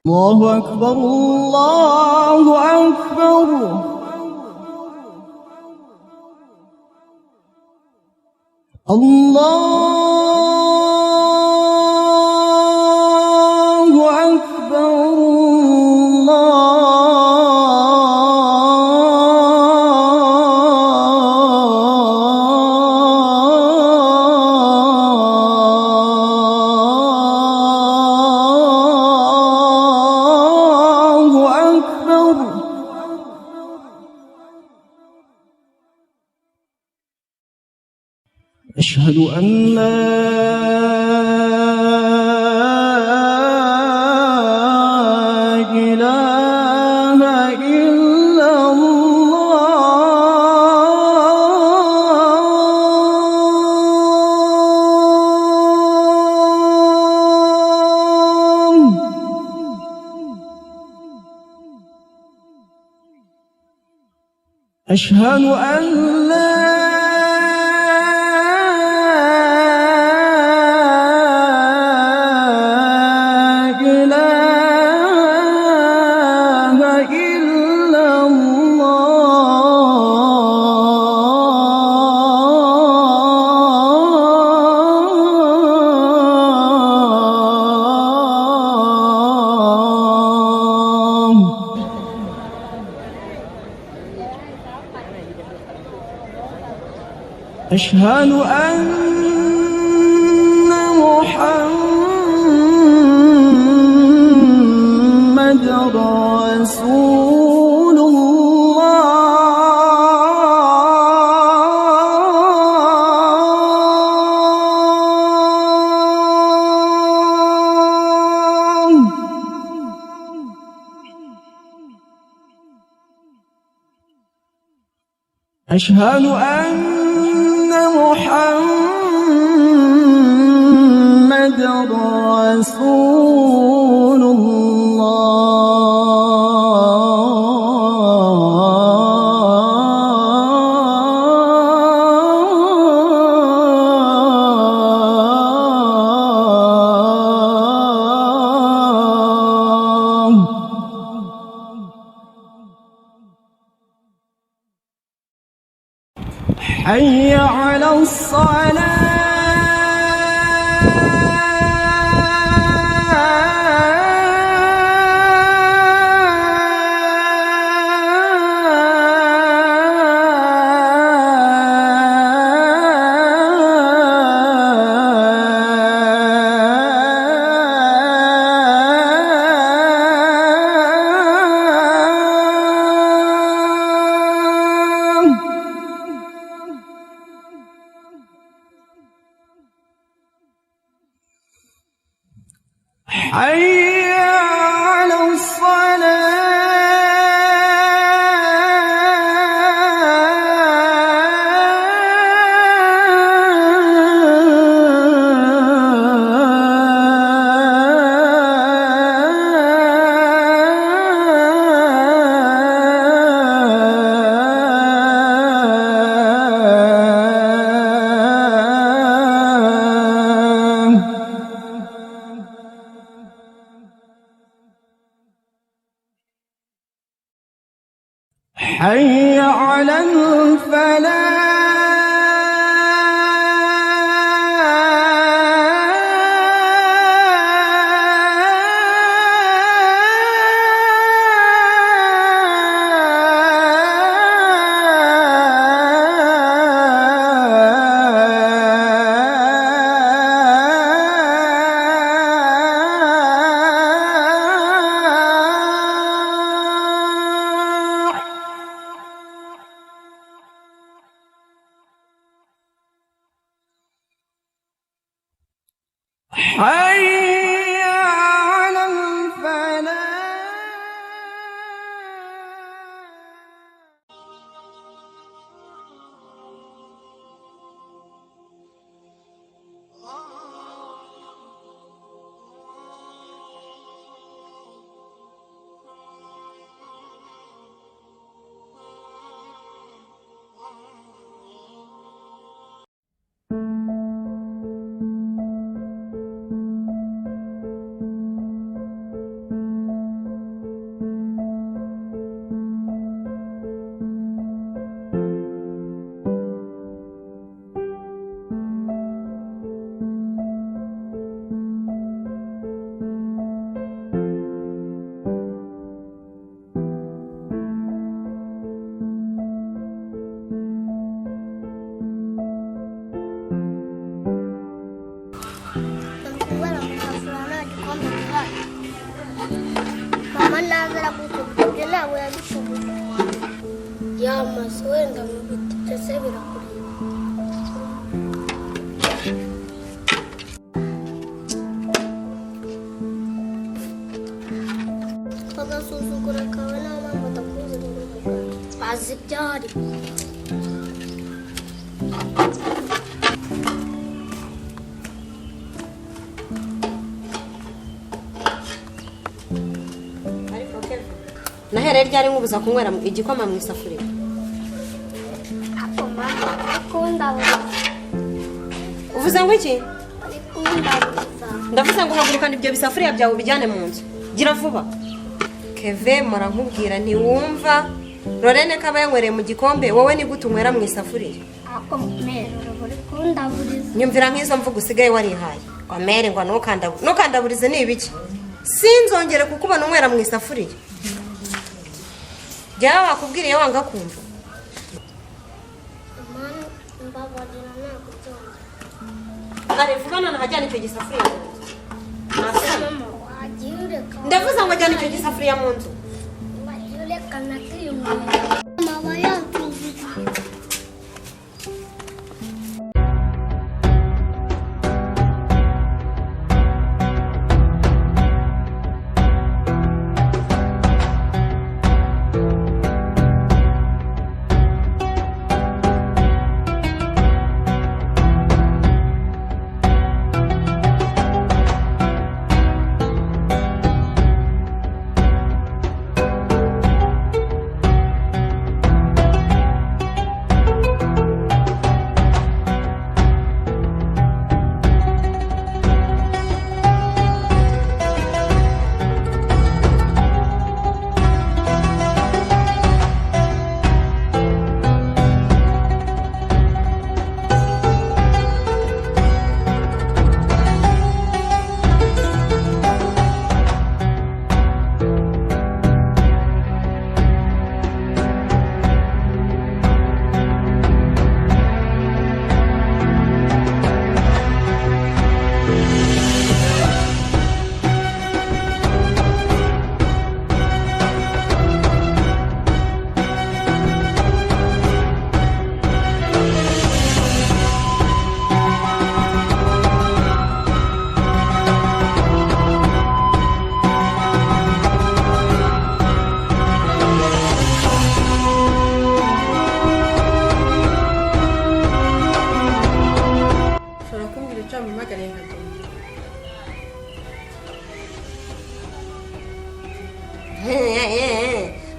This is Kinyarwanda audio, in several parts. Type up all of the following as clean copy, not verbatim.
الله أكبر الله أكبر. الله أكبر الله أكبر. أشهد أن لا إله إلا الله. أشهد أن لا أشهد أن محمدًا رسول الله. أشهد أن محمدًا رسول الله. حي على الصلاة. حي على حي على الفلاح. ntabwo yabishoboye yamaze wenda mu biti byose birakureba bagasuzugura akaba nta mpamvu adakuze mu rugo bazi ibyari nahereye ryari nkubuza kunywera igikoma mu isafuriya akoma akundaburiza uvuze ngo iki akundaburiza ndavuze ngo hagurukana ibyo bisafuriya byawe ubijyane mu nzu gira vuba keve murankubwira ntiwumva Lorene kaba yanywereye mu gikombe wowe ni gute unywera mu isafuriya akomera uri kundaburiza nyumvira nk'izo mvugo usigaye warihaye wamere ngo ntukandaburize ni ibiki sinzongere kukubona unywera mu isafuriya jyawe wakubwiriye wanga kumva mbabarira ntabwo byongera ari vuba none hajyana icyo gisafuriya mu nzu mama wagiye ureka ndavuze ngo ajyana icyo gisafuriya mu nzu wagiye ureka nakiyumvira mama yatuvuga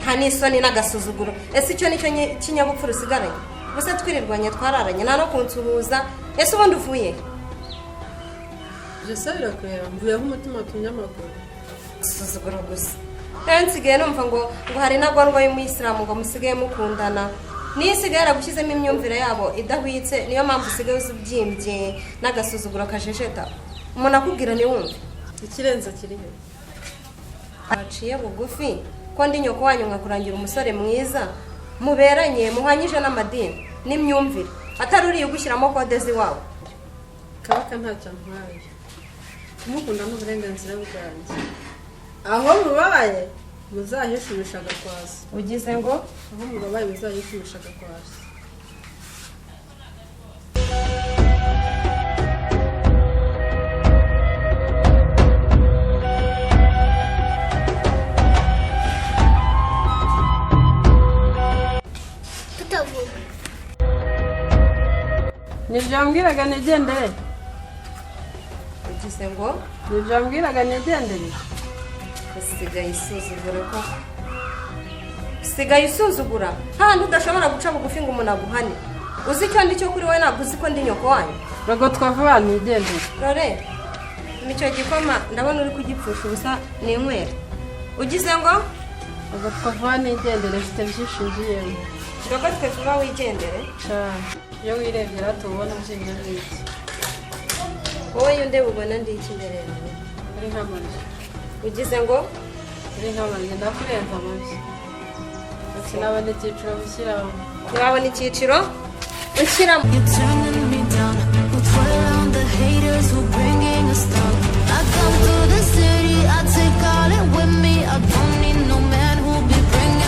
nta n'isoni n'agasuzuguro ese icyo nicyo kinyabupfura usigaranye gusa twirirwanye twararanye nta no kunsuhuza ese ubundi uvuye jesa birakureba mvuyeho umutima watumye amaguru susuzuguro gusa rero nsigaye numva ngo hari n'agondwa y'umuyisilamu ngo musigaye mukundana niyo isigaye yaragushyizemo imyumvire yabo idahwitse niyo mpamvu usigaye uzi ubyimbye n'agasuzuguro kajejeta umuntu akubwira ntiwumve ikirenze kirihe aciye bugufi ko ndi nyoko wanyu nkakurangira umusore mwiza muberanye muhanyije n'amadini n'imyumvire atari uriye ugushyiramo kode z'iwabo kabaka ntacyo ntwaye kumukunda n'uburenganzira bwanjye aho mubaye muzahishumisha agakwasi ugize ngo aho mubaye muzahishumisha agakwasi ntibyambwiraga nigendere ugize ngo ntibyambwiraga nigendere usigaye isuzugura ko usigaye isuzugura handi udashobora guca bugufi ngo umuntu aguhane uzi icyo ndi cyo kuri wowe ntabwo uzi ko ndi nyoko wanyu ntabwo twavuga nigendere rore icyo gikoma ndabona uri kugipfusha ubusa n'inywera ugize ngo ntabwo twavuga nigendere mfite byinshi ngiyemo ntabwo twe vuba wigendere iyo wirebye rero tubona ubyinya n'iki wowe iyo ndeba ubona ndi iki imbere yawe uri nk'amazi ugize ngo uri nk'amazi ndakurenza amazi sinabona icyiciro ushyiramo ntiwabona icyiciro ushyiramo I come to the city, I take all it with me. I don't need no man who'll be bringing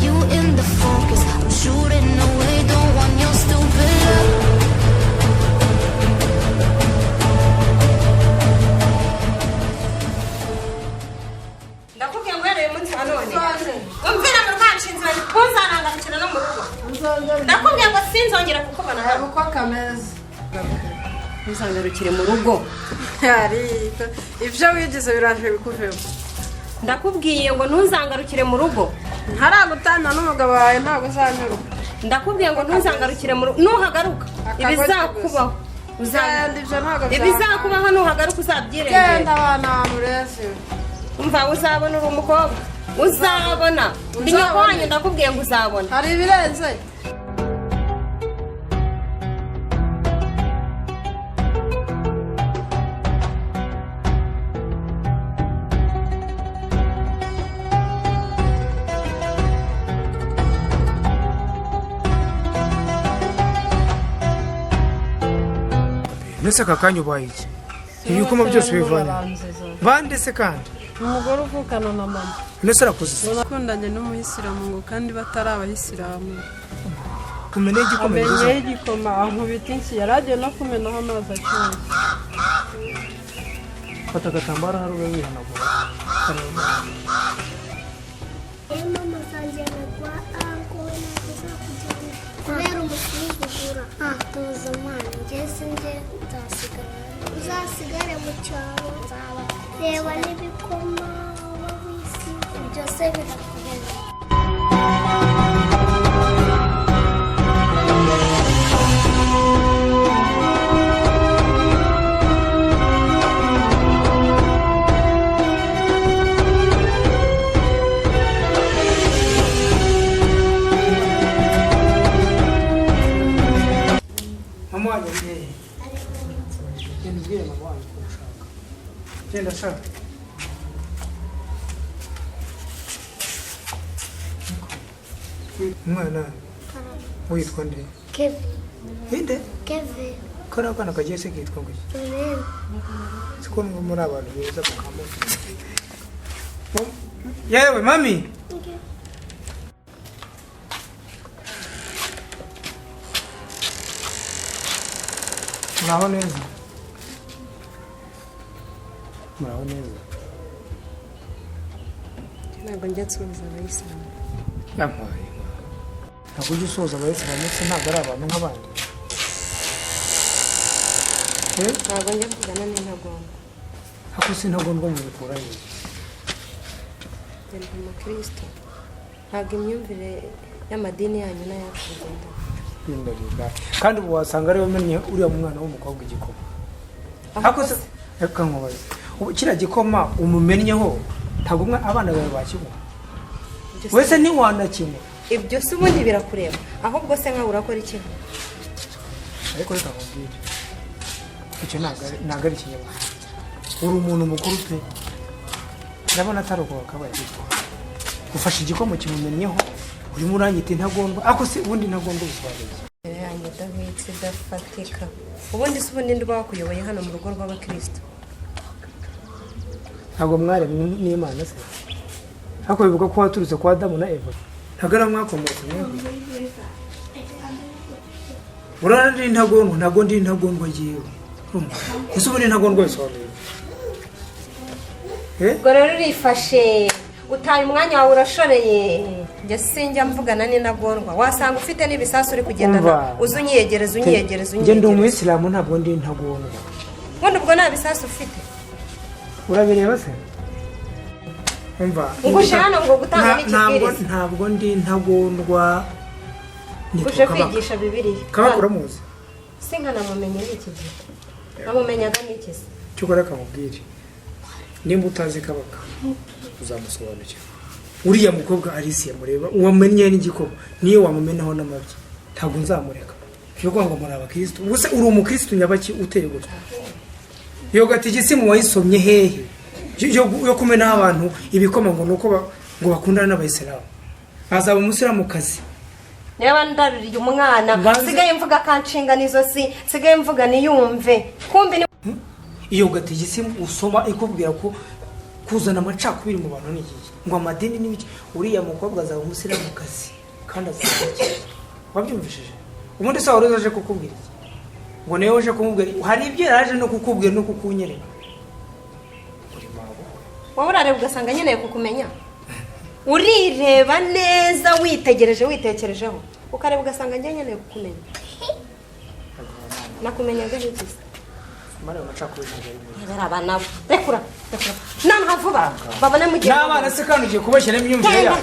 you in the focus. I'm shooting away, don't want your stupid love. ndakubwiye ngo yareye umunsi wa none umvira mu rwanshinzi bari kunzanangarukira no mu rugo ndakubwiye ngo sinzongera kukubona hano uko kameze ntuzangarukire mu rugo ariko ibyo wigize biraje bikuvemo ndakubwiye ngo ntuzangarukire mu rugo ntaragutana n'umugabo wawe ntabwo uzanyuruka ndakubwiye ngo ntuzangarukire mu rugo nuhagaruka ibizakubaho ibizakubaho nuhagaruka uzabyirengera genda abana abantu rese umva uzabona uri umukobwa uzabona ndi nyoko wanyu ndakubwiye ngo uzabona hari ibirenze Nese kakanya ubaye iki ibikoma byose bivanye bande se kandi umugore uvukana na mama nese arakuze nakundanye n'umuyisilamu ngo kandi batari abayisilamu kumena igikoma amenye igikoma ankubita inshyi yaragiye no kumenaho amazi ashyushye fata agatambaro hari ube wihanagura mama zanjye nagwa angona kuzakujyana kubera umusuzugura tuza mwana ngeze nge nzasigara uzasigare mu cyaro nzaba reba n'ibikoma wabisi byose birakureba genda shaka umwana witwa nde Kevin inde Kevin kariya kana kagiye se kitwa ngo Kevin siko muri abantu beza mukamo yewe mami muraho neza muraho neza ntabwo njya nsubiza abayisilamu yampaye ntabwo ujya usoza abayisilamu ndetse ntabwo ari abantu nk'abandi ntabwo njya kugana n'intagondwa ako sintagondwa mu bikura he ndi umukristo ntabwo imyumvire y'amadini yanyu n'ayacu bigenda kandi ubu wasanga ariwe umenye uriya mwana w'umukobwa igikoma ako se reka nkubaze kiriya gikoma umumennyeho ntabwo abana bawe bakinywa wese ntiwanakinywa ibyo si ubundi birakureba ahubwo se nkawe urakora iki ariko reka nkubwire icyo ntabwo ari ikinyabupfura uri umuntu mukuru pe ndabona atari uko wakabaye gito ufashe igikoma kimumennyeho urimo uranyita intagondwa ako se ubundi intagondwa ubisobanuye imbere yanyu idahwitse idafatika ubundi si ubundi ndi bakuyoboye hano mu rugo rw'abakristo ntabwo mwaremwe n'imana se ariko bivuga ko waturutse kwa Adamu na Eva ntabwo ari mwakomotse mwebwe urara ndi intagondwa ntabwo ndi intagondwa yewe ese ubundi intagondwa bisobanuye ubwo rero urifashe utaye umwanya wawe urashoreye njye sinjya mvugana n'intagondwa wasanga ufite n'ibisasu uri kugendana uzi unyiyegereza njye ndi umuyisilamu ntabwo ndi intagondwa ubundi ubwo nta bisasu ufite urabireba se umva ngushe hano ngo gutanga n'ikibwiriza ntabwo ndi intagondwa uje kwigisha bibiliya kabaka uramuzi sinkanamumenye n'iki gihe namumenyaga n'iki se cyokora kamubwire nimba utazi kabaka uzamusobanukira uriya mukobwa Alicia mureba uwamenye n'igikoma niyo wamumenaho n'amabyi ntabwo nzamureka cyo kwanga muri abakristo ubuse uri umukristo nyabaki uteye gutya yo gatigisi mu wayisomye hehe yo kumenaho abantu ibikoma ngo nuko ngo bakundana n'abayisilamu azaba umusiramukazi niba ndaruriye umwana sigaye mvuga kanshinga nizo sigaye mvuga niyumve kumbi iyo gatigisi usoma ikubwira ko kuzana amacakubiri mu bantu n'igihe ngo amadini n'ibiki uriya mukobwa azaba umusiramukazi kandi azabikira wabyumvishije ubundi se wari uzaje kukubwira iki ngo niwe uje kumubwira hari ibyo yaraje no kukubwira no kukunyereka uri mabo wowe urareba ugasanga nkeneye kukumenya urireba neza witegereje witekerejeho ukareba ugasanga njye nkeneye kukumenya nakumenya gahita mara amacakubiri yabera abana rekura nana vuba babone mu gihe n'abana se kandi ugiye kubashyira imyumvire yabo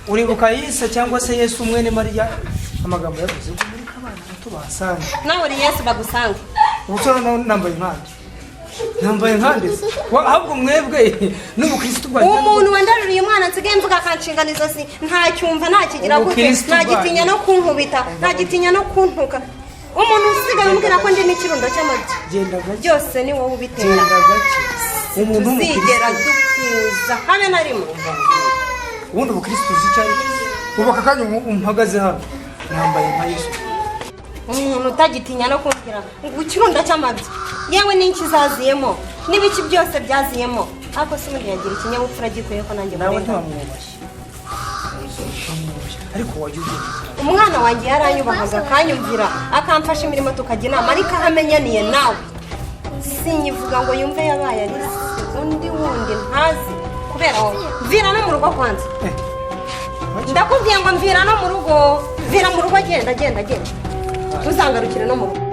uribuka Yesu cyangwa se Yesu mwene Mariya amagambo yavuze ngo muri abana bato basanze nawe uri Yesu bagusange ubusoro nambaye nkande ahubwo mwebwe n'ubukristo bwa umuntu wandaruriye umwana nsigaye mvuga akanshinganiza si nta cyumva nta kigira gute nta gitinya no kunkubita nta gitinya no kuntuka umuntu usigaye umbwira ko ndi n'ikirundo cy'amabyi genda gake byose ni wowe ubitera genda gake umuntu uzigera dukuza habe na rimwe ubundi ubukristo uzi cyari ubaka kanya umpagaze hano nambaye nka Yesu umuntu utagitinya no kumbwira ngo ikirundo cy'amabyi yewe n'inki zaziyemo n'ibiki byose byaziyemo ariko se umuntu yagira ikinyabupfura gikuye ko nanjye nawe ntamwubashye ariko wagiye umwana wanjye yaranyubahaga akanyumvira akamfasha imirimo tukajya inama ariko ahamenyaniye nawe sinyivuga ngo yumve yabaye ari undi wundi ntazi kubera wowe mvira no mu rugo kwanza ndakubwiye ngo mvira no mu rugo mvira mu rugo genda uzangarukire no mu rugo